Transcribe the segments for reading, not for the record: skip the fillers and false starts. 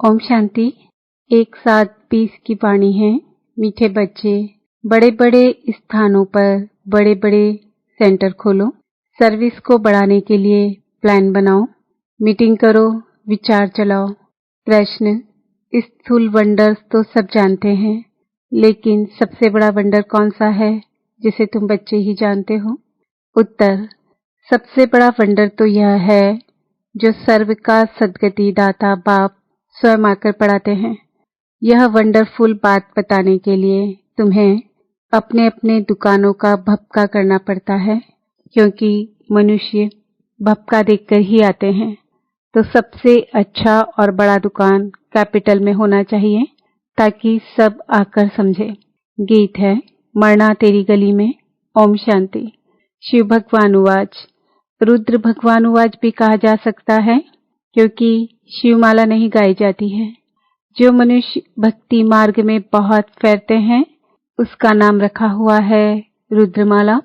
ओम शांति। एक साथ 20 की वाणी है। मीठे बच्चे, बड़े बड़े स्थानों पर बड़े बड़े सेंटर खोलो। सर्विस को बढ़ाने के लिए प्लान बनाओ। मीटिंग करो, विचार चलाओ। प्रश्न, स्थूल वंडर्स तो सब जानते हैं, लेकिन सबसे बड़ा वंडर कौन सा है जिसे तुम बच्चे ही जानते हो? उत्तर, सबसे बड़ा वंडर तो यह है जो सर्व का सद्गति दाता बाप स्वयं आकर पढ़ाते हैं। यह वंडरफुल बात बताने के लिए तुम्हें अपने अपने दुकानों का भपका करना पड़ता है, क्योंकि मनुष्य भपका देखकर ही आते हैं। तो सबसे अच्छा और बड़ा दुकान कैपिटल में होना चाहिए, ताकि सब आकर समझे। गीत है मरना तेरी गली में। ओम शांति। शिव भगवान उवाच। रुद्र भगवान उवाच भी कहा जा सकता है, क्योंकि शिवमाला नहीं गाई जाती है। जो मनुष्य भक्ति मार्ग में बहुत फैलते हैं, उसका नाम रखा हुआ है रुद्रमाला।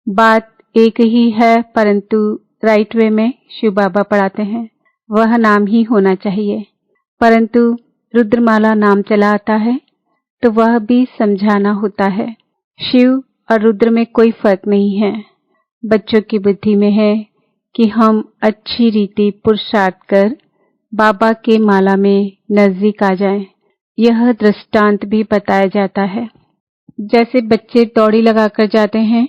बात एक ही है, परंतु राइट वे में शिव बाबा पढ़ाते हैं, वह नाम ही होना चाहिए। परंतु रुद्रमाला नाम चला आता है, तो वह भी समझाना होता है। शिव और रुद्र में कोई फर्क नहीं है। बच्चों की बुद्धि में है कि हम अच्छी रीति पुरुषार्थ कर बाबा के माला में नजदीक आ जाएं। यह दृष्टांत भी बताया जाता है। जैसे बच्चे दौड़ी लगाकर जाते हैं,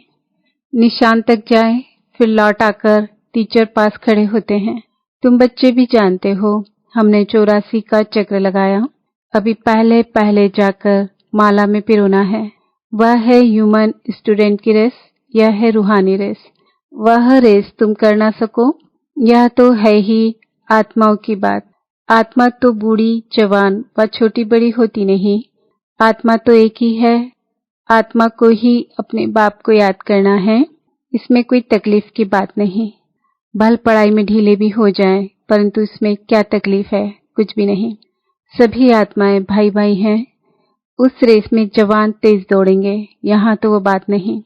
निशान तक जाएं, फिर लौट आकर टीचर पास खड़े होते हैं। तुम बच्चे भी जानते हो, हमने 84 का चक्र लगाया। अभी पहले पहले जाकर माला में पिरोना है। वह है ह्यूमन स्टूडेंट की रेस, यह है रूहानी रेस। वह रेस तुम कर ना सको, यह तो है ही आत्माओं की बात। आत्मा तो बूढ़ी जवान व छोटी बड़ी होती नहीं, आत्मा तो एक ही है। आत्मा को ही अपने बाप को याद करना है, इसमें कोई तकलीफ की बात नहीं। भल पढ़ाई में ढीले भी हो जाएं, परंतु इसमें क्या तकलीफ है? कुछ भी नहीं। सभी आत्माएं भाई भाई हैं। उस रेस में जवान तेज दौड़ेंगे, यहाँ तो वो बात नहीं।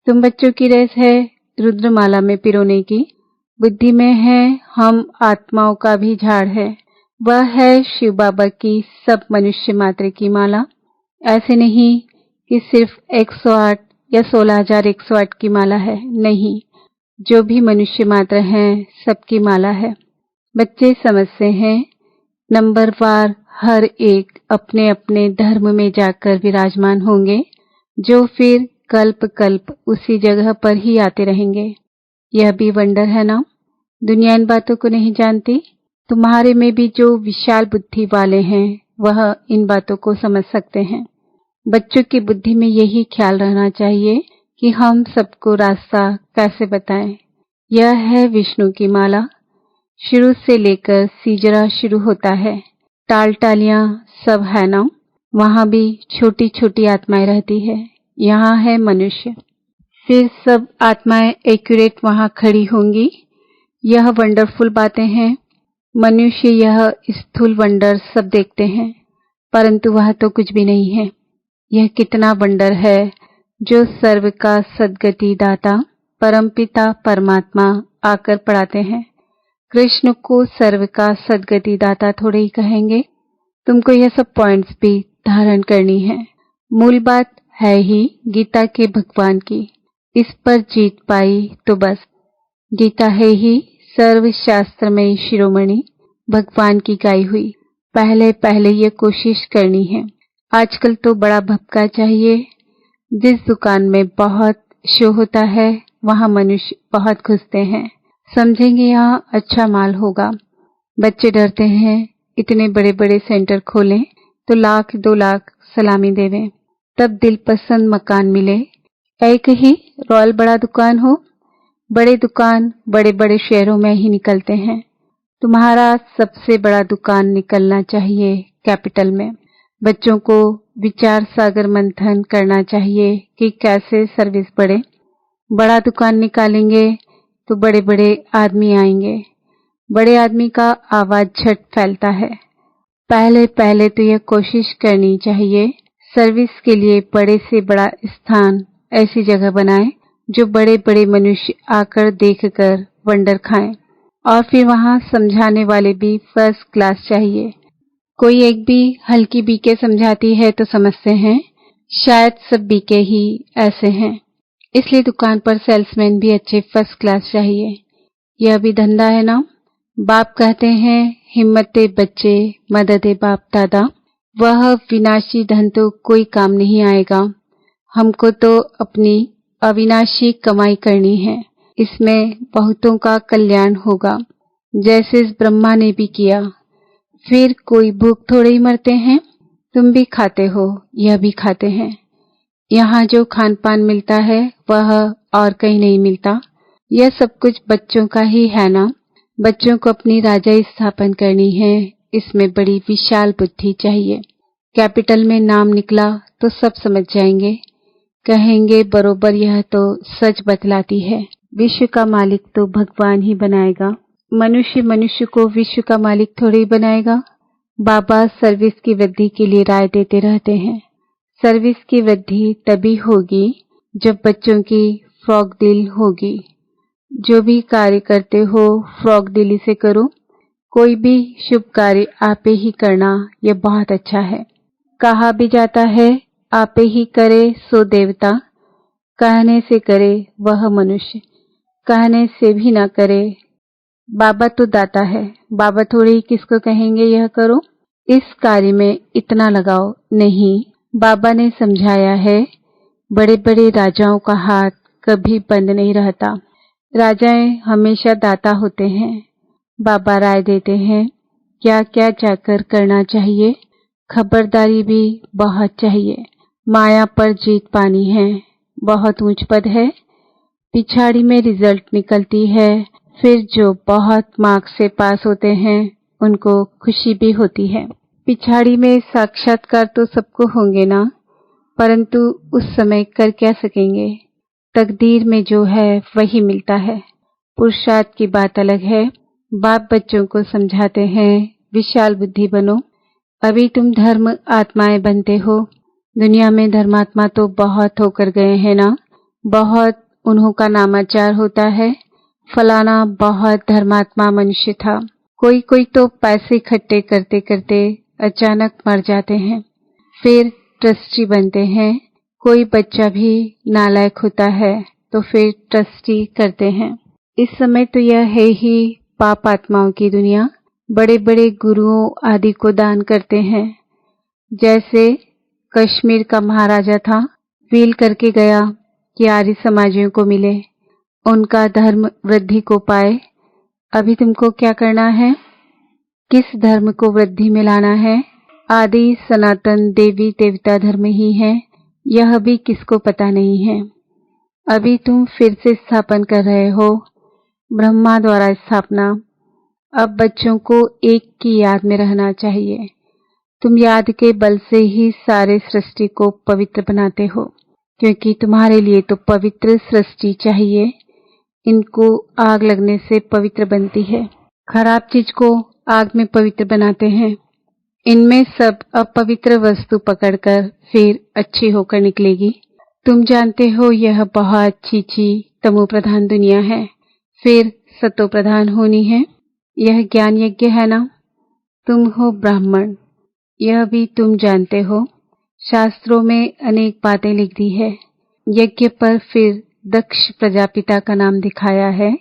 तुम बच्चों की रेस है रुद्रमाला में पिरोने की। बुद्धि में है हम आत्माओं का भी झाड़ है, वह है शिव बाबा की सब मनुष्य मात्र की माला। ऐसे नहीं कि सिर्फ 108 या 16,108 की माला है, नहीं, जो भी मनुष्य मात्र हैं सबकी माला है। बच्चे समझते हैं नंबरवार हर एक अपने अपने धर्म में जाकर विराजमान होंगे, जो फिर कल्प कल्प उसी जगह पर ही आते रहेंगे। यह भी वंडर है ना? दुनिया इन बातों को नहीं जानती। तुम्हारे में भी जो विशाल बुद्धि वाले हैं, वह इन बातों को समझ सकते हैं। बच्चों की बुद्धि में यही ख्याल रहना चाहिए कि हम सबको रास्ता कैसे बताएं। यह है विष्णु की माला। शुरू से लेकर सीजरा शुरू होता है। टाल टालियां सब है ना? वहां भी छोटी छोटी आत्माएं रहती है। यहाँ है मनुष्य, फिर सब आत्माएं एक्यूरेट वहां खड़ी होंगी। यह वंडरफुल बातें हैं। मनुष्य यह स्थूल वंडर सब देखते हैं, परंतु वह तो कुछ भी नहीं है। यह कितना वंडर है जो सर्व का सद्गति दाता परमपिता परमात्मा आकर पढ़ाते हैं। कृष्ण को सर्व का सद्गति दाता थोड़े ही कहेंगे। तुमको यह सब पॉइंट्स भी धारण करनी है। मूल बात है ही गीता के भगवान की। इस पर जीत पाई तो बस। गीता है ही सर्व शास्त्रमयी शिरोमणि भगवान की गाई हुई। पहले पहले ये कोशिश करनी है। आजकल तो बड़ा भपका चाहिए। जिस दुकान में बहुत शो होता है, वहां मनुष्य बहुत घुसते हैं। समझेंगे यहाँ अच्छा माल होगा। बच्चे डरते हैं इतने बड़े बड़े सेंटर खोलें तो 1,00,000 2,00,000 सलामी देवें, तब दिल पसंद मकान मिले। एक ही रॉयल बड़ा दुकान हो। बड़े दुकान बड़े बड़े शहरों में ही निकलते हैं। तुम्हारा सबसे बड़ा दुकान निकलना चाहिए कैपिटल में। बच्चों को विचार सागर मंथन करना चाहिए कि कैसे सर्विस बढ़े। बड़ा दुकान निकालेंगे तो बड़े बड़े आदमी आएंगे। बड़े आदमी का आवाज झट फैलता है। पहले पहले तो यह कोशिश करनी चाहिए सर्विस के लिए बड़े से बड़ा स्थान ऐसी जगह बनाएं जो बड़े बड़े मनुष्य आकर देखकर वंडर खाएं। और फिर वहां समझाने वाले भी फर्स्ट क्लास चाहिए। कोई एक भी हल्की बीके समझाती है तो समझते हैं शायद सब बीके ही ऐसे हैं। इसलिए दुकान पर सेल्समैन भी अच्छे फर्स्ट क्लास चाहिए। यह भी धंधा है ना। बाप कहते हैं हिम्मते बच्चे मददे बाप दादा। वह विनाशी धन तो कोई काम नहीं आएगा। हमको तो अपनी अविनाशी कमाई करनी है। इसमें बहुतों का कल्याण होगा, जैसे इस ब्रह्मा ने भी किया। फिर कोई भूख थोड़े ही मरते हैं। तुम भी खाते हो, यह भी खाते हैं। यहाँ जो खान पान मिलता है वह और कहीं नहीं मिलता। यह सब कुछ बच्चों का ही है ना। बच्चों को अपनी राजाई स्थापन करनी है। इसमें बड़ी विशाल बुद्धि चाहिए। कैपिटल में नाम निकला तो सब समझ जाएंगे, कहेंगे बरोबर यह तो सच बतलाती है। विश्व का मालिक तो भगवान ही बनाएगा। मनुष्य मनुष्य को विश्व का मालिक थोड़ी बनाएगा। बाबा सर्विस की वृद्धि के लिए राय देते रहते हैं। सर्विस की वृद्धि तभी होगी जब बच्चों की फ्रॉक दिल होगी। जो भी कार्य करते हो फ्रॉक दिली से करो। कोई भी शुभ कार्य आपे ही करना, यह बहुत अच्छा है। कहा भी जाता है आपे ही करे सो देवता, कहने से करे वह मनुष्य, कहने से भी ना करे। बाबा तो दाता है, बाबा थोड़ी ही किसको कहेंगे यह करो, इस कार्य में इतना लगाओ। नहीं, बाबा ने समझाया है बड़े बड़े राजाओं का हाथ कभी बंद नहीं रहता। राजाएं हमेशा दाता होते हैं। बाबा राय देते हैं क्या क्या जाकर करना चाहिए। खबरदारी भी बहुत चाहिए। माया पर जीत पानी है। बहुत ऊंच पद है, पिछाड़ी में रिजल्ट निकलती है। फिर जो बहुत मार्क्स से पास होते हैं उनको खुशी भी होती है। पिछाड़ी में साक्षात्कार तो सबको होंगे ना, परंतु उस समय कर क्या सकेंगे। तकदीर में जो है वही मिलता है। पुरुषार्थ की बात अलग है। बाप बच्चों को समझाते हैं विशाल बुद्धि बनो। अभी तुम धर्म आत्माएं बनते हो। दुनिया में धर्मात्मा तो बहुत होकर गए हैं ना। बहुत उन्हों का नामाचार होता है। फलाना बहुत धर्मात्मा मनुष्य था। कोई कोई तो पैसे इकट्ठे करते करते अचानक मर जाते हैं, फिर ट्रस्टी बनते हैं। कोई बच्चा भी नालायक होता है तो फिर ट्रस्टी करते हैं। इस समय तो यह है ही पाप आत्माओं की दुनिया। बड़े बड़े गुरुओं आदि को दान करते हैं। जैसे कश्मीर का महाराजा था, व्हील करके गया कि आर्य समाजियों को मिले, उनका धर्म वृद्धि को पाए। अभी तुमको क्या करना है, किस धर्म को वृद्धि में लाना है। आदि सनातन देवी देवता धर्म ही है, यह भी किसको पता नहीं है। अभी तुम फिर से स्थापन कर रहे हो, ब्रह्मा द्वारा स्थापना। अब बच्चों को एक की याद में रहना चाहिए। तुम याद के बल से ही सारे सृष्टि को पवित्र बनाते हो, क्योंकि तुम्हारे लिए तो पवित्र सृष्टि चाहिए। इनको आग लगने से पवित्र बनती है। खराब चीज को आग में पवित्र बनाते हैं। इनमें सब अपवित्र वस्तु पकड़कर फिर अच्छी होकर निकलेगी। तुम जानते हो यह बहुत चीची तमो प्रधान दुनिया है, फिर सतो प्रधान होनी है। यह ज्ञान यज्ञ है ना। तुम हो ब्राह्मण, यह भी तुम जानते हो। शास्त्रों में अनेक बातें लिख दी है। यज्ञ पर फिर दक्ष प्रजापिता का नाम दिखाया है।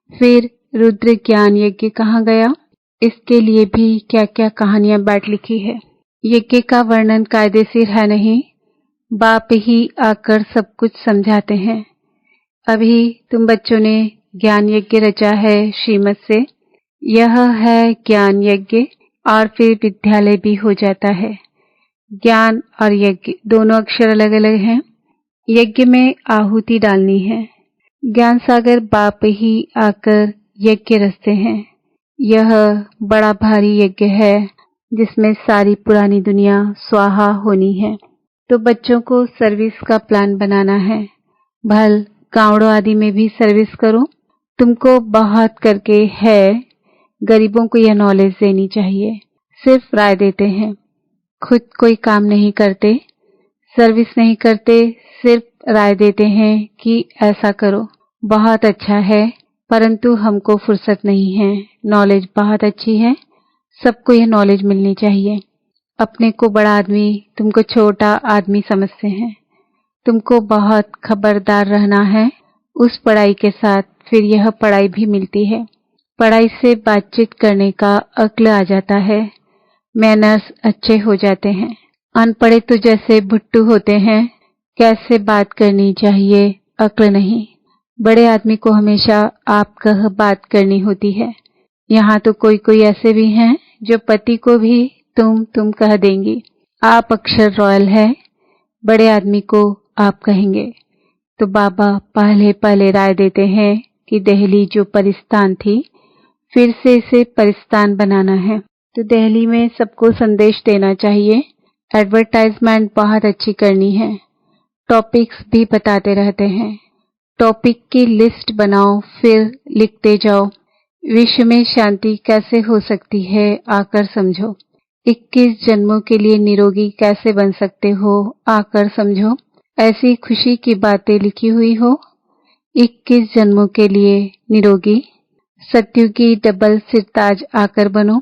फिर रुद्र ज्ञान यज्ञ कहाँ गया, इसके लिए भी क्या क्या कहानियां बैठ लिखी है। यज्ञ का वर्णन कायदेशीर है नहीं, बाप ही आकर सब कुछ समझाते हैं। अभी तुम बच्चों ने ज्ञान यज्ञ रचा है श्रीमत से। यह है ज्ञान यज्ञ, और फिर विद्यालय भी हो जाता है। ज्ञान और यज्ञ दोनों अक्षर अलग अलग हैं। यज्ञ में आहुति डालनी है। ज्ञान सागर बाप ही आकर यज्ञ रचते हैं। यह बड़ा भारी यज्ञ है जिसमें सारी पुरानी दुनिया स्वाहा होनी है। तो बच्चों को सर्विस का प्लान बनाना है। भल गांवड़ों आदि में भी सर्विस करो। तुमको बहुत करके है, गरीबों को यह नॉलेज देनी चाहिए। सिर्फ राय देते हैं, खुद कोई काम नहीं करते, सर्विस नहीं करते, सिर्फ राय देते हैं कि ऐसा करो। बहुत अच्छा है, परंतु हमको फुर्सत नहीं है। नॉलेज बहुत अच्छी है, सबको यह नॉलेज मिलनी चाहिए। अपने को बड़ा आदमी, तुमको छोटा आदमी समझते हैं। तुमको बहुत खबरदार रहना है। उस पढ़ाई के साथ फिर यह पढ़ाई भी मिलती है। पढ़ाई से बातचीत करने का अक्ल आ जाता है, मैनर्स अच्छे हो जाते हैं। अनपढ़े तो जैसे भुट्टू होते हैं, कैसे बात करनी चाहिए अक्ल नहीं। बड़े आदमी को हमेशा आप कह बात करनी होती है। यहाँ तो कोई कोई ऐसे भी हैं जो पति को भी तुम कह देंगी। आप अक्षर रॉयल है, बड़े आदमी को आप कहेंगे। तो बाबा पहले पहले राय देते हैं कि दिल्ली जो परिस्तान थी, फिर से इसे परिस्तान बनाना है। तो दिल्ली में सबको संदेश देना चाहिए। एडवर्टाइजमेंट बहुत अच्छी करनी है। टॉपिक्स भी बताते रहते हैं। टॉपिक की लिस्ट बनाओ, फिर लिखते जाओ। विश्व में शांति कैसे हो सकती है आकर समझो। 21 जन्मों के लिए निरोगी कैसे बन सकते हो आकर समझो। ऐसी खुशी की बातें लिखी हुई हो। 21 जन्मों के लिए निरोगी। सत्युगी डबल सिरताज आकर बनो।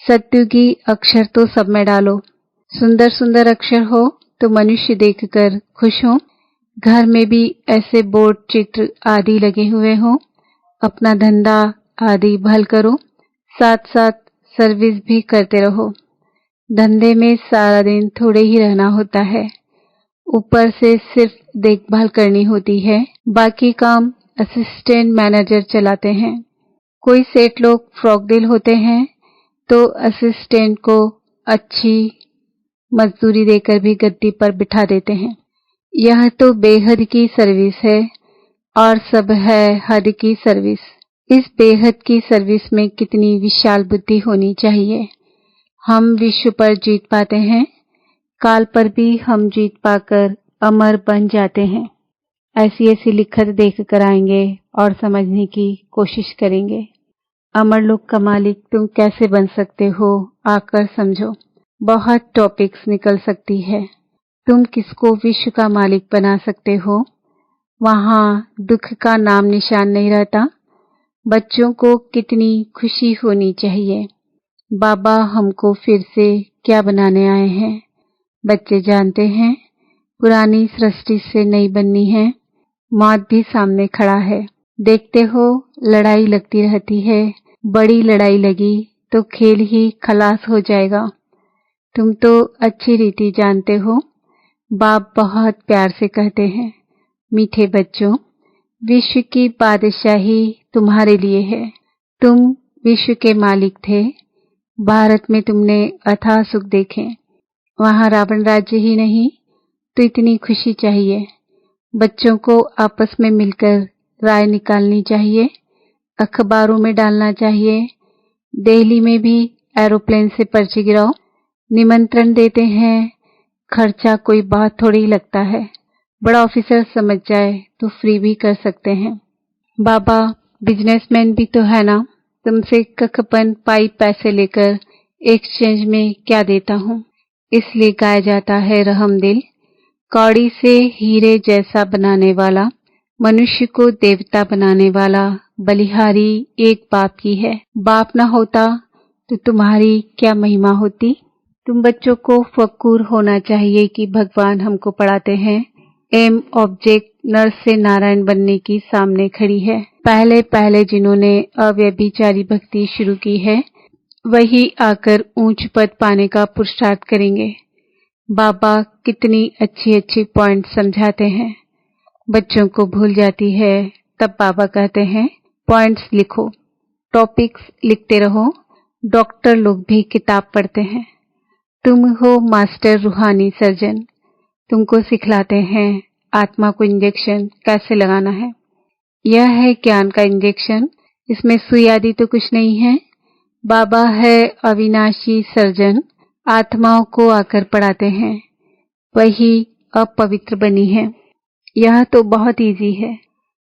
सत्युगी अक्षर तो सब में डालो। सुंदर सुंदर अक्षर हो तो मनुष्य देखकर खुश हो। घर में भी ऐसे बोर्ड, चित्र आदि लगे हुए हो। अपना धंधा आदि भल करो, साथ साथ सर्विस भी करते रहो। धंधे में सारा दिन थोड़े ही रहना होता है, ऊपर से सिर्फ देखभाल करनी होती है। बाकी काम असिस्टेंट मैनेजर चलाते हैं। कोई सेठ लोग फ्रॉक डील होते हैं तो असिस्टेंट को अच्छी मजदूरी देकर भी गद्दी पर बिठा देते हैं। यह तो बेहद की सर्विस है और सब है हद की सर्विस। इस बेहद की सर्विस में कितनी विशाल बुद्धि होनी चाहिए। हम विश्व पर जीत पाते हैं, काल पर भी हम जीत पाकर अमर बन जाते हैं। ऐसी ऐसी लिखत देख कर आएंगे और समझने की कोशिश करेंगे। अमर लोग का मालिक तुम कैसे बन सकते हो आकर समझो। बहुत टॉपिक्स निकल सकती है। तुम किसको विश्व का मालिक बना सकते हो। वहां दुख का नाम निशान नहीं रहता। बच्चों को कितनी खुशी होनी चाहिए। बाबा हमको फिर से क्या बनाने आए हैं। बच्चे जानते हैं पुरानी सृष्टि से नई बननी है। मौत भी सामने खड़ा है। देखते हो लड़ाई लगती रहती है। बड़ी लड़ाई लगी तो खेल ही खलास हो जाएगा। तुम तो अच्छी रीति जानते हो। बाप बहुत प्यार से कहते हैं, मीठे बच्चों, विश्व की बादशाही तुम्हारे लिए है। तुम विश्व के मालिक थे। भारत में तुमने अथाह सुख देखे। वहां रावण राज्य ही नहीं तो इतनी खुशी चाहिए। बच्चों को आपस में मिलकर राय निकालनी चाहिए, अखबारों में डालना चाहिए। दिल्ली में भी एरोप्लेन से पर्ची गिराओ। निमंत्रण देते हैं, खर्चा कोई बात थोड़ी लगता है। बड़ा ऑफिसर समझ जाए तो फ्री भी कर सकते हैं। बाबा बिजनेसमैन भी तो है ना। तुमसे कखपन पाई पैसे लेकर एक्सचेंज में क्या देता हूँ। इसलिए गाया जाता है रहम दिल, कौड़ी से हीरे जैसा बनाने वाला, मनुष्य को देवता बनाने वाला बलिहारी एक बाप की है। बाप ना होता तो तुम्हारी क्या महिमा होती। तुम बच्चों को फक्र होना चाहिए कि भगवान हमको पढ़ाते हैं। एम ऑब्जेक्ट नर से नारायण बनने की सामने खड़ी है। पहले पहले जिन्होंने अव्यभिचारी भक्ति शुरू की है, वही आकर ऊंच पद पाने का पुरुषार्थ करेंगे। बाबा कितनी अच्छी अच्छी पॉइंट समझाते हैं। बच्चों को भूल जाती है, तब बाबा कहते हैं पॉइंट्स लिखो, टॉपिक्स लिखते रहो। डॉक्टर लोग भी किताब पढ़ते हैं। तुम हो मास्टर रूहानी सर्जन। तुमको सिखलाते हैं आत्मा को इंजेक्शन कैसे लगाना है। यह है ज्ञान का इंजेक्शन। इसमें सुई आदि तो कुछ नहीं है। बाबा है अविनाशी सर्जन। आत्माओं को आकर पढ़ाते हैं। वही अपवित्र बनी है। यह तो बहुत इजी है।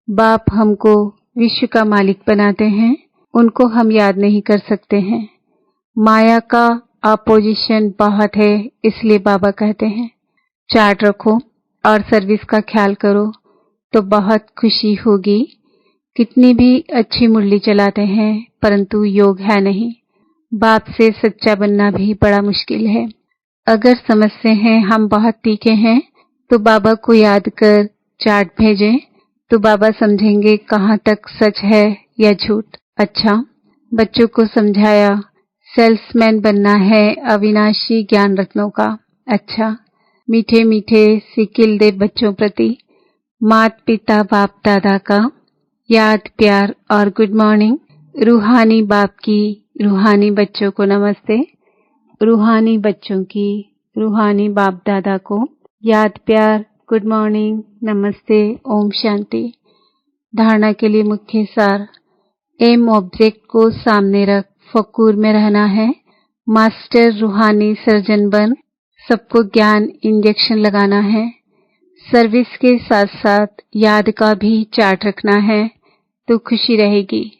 बाप हमको विश्व का मालिक बनाते हैं, उनको हम याद नहीं कर सकते हैं। माया का अपोजिशन बहुत है, इसलिए बाबा कहते हैं चार्ट रखो और सर्विस का ख्याल करो तो बहुत खुशी होगी। कितनी भी अच्छी मुरली चलाते हैं परंतु योग है नहीं। बाप से सच्चा बनना भी बड़ा मुश्किल है। अगर समझते हैं हम बहुत तीखे हैं तो बाबा को याद कर चार्ट भेजें तो बाबा समझेंगे कहाँ तक सच है या झूठ। अच्छा, बच्चों को समझाया सेल्समैन बनना है अविनाशी ज्ञान रत्नों का। अच्छा, मीठे मीठे सिकिल दे बच्चों प्रति माता पिता बाप दादा का याद प्यार और गुड मॉर्निंग। रूहानी बाप की रूहानी बच्चों को नमस्ते। रूहानी बच्चों की रूहानी बाप दादा को याद प्यार गुड मॉर्निंग नमस्ते ओम शांति। धारणा के लिए मुख्य सार। एम ऑब्जेक्ट को सामने रख फकूर में रहना है। मास्टर रूहानी सर्जन बन सबको ज्ञान इंजेक्शन लगाना है। सर्विस के साथ साथ याद का भी चार्ट रखना है तो खुशी रहेगी।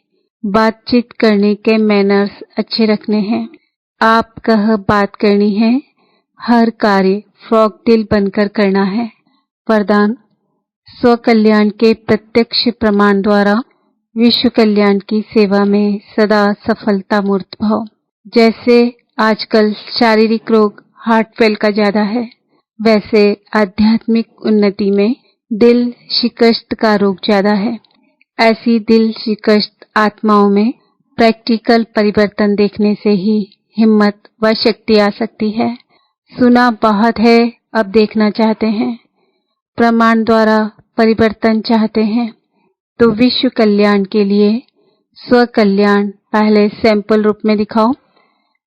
बातचीत करने के मैनर्स अच्छे रखने हैं। आप कह बात करनी है। हर कार्य फ्रॉक दिल बनकर करना है। वरदान। स्व कल्याण के प्रत्यक्ष प्रमाण द्वारा विश्व कल्याण की सेवा में सदा सफलता मूर्त भाव। जैसे आजकल शारीरिक रोग हार्ट फेल का ज्यादा है, वैसे आध्यात्मिक उन्नति में दिल शिकस्त का रोग ज्यादा है। ऐसी दिल शिकस्त आत्माओं में प्रैक्टिकल परिवर्तन देखने से ही हिम्मत व शक्ति आ सकती है। सुना बहुत है, अब देखना चाहते हैं। प्रमाण द्वारा परिवर्तन चाहते हैं तो विश्व कल्याण के लिए स्व कल्याण पहले सैंपल रूप में दिखाओ।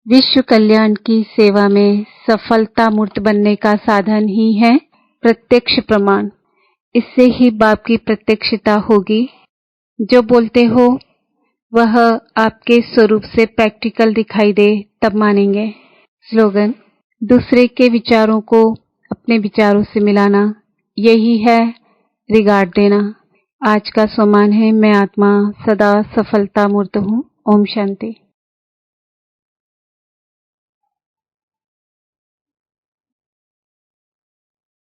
विश्व कल्याण की सेवा में सफलता मूर्त बनने का साधन ही है प्रत्यक्ष प्रमाण। इससे ही बाप की प्रत्यक्षता होगी। जो बोलते हो वह आपके स्वरूप से प्रैक्टिकल दिखाई दे तब मानेंगे। स्लोगन। दूसरे के विचारों को अपने विचारों से मिलाना, यही है रिगार्ड देना। आज का सम्मान है मैं आत्मा सदा सफलता मूर्त हूँ। ओम शांति।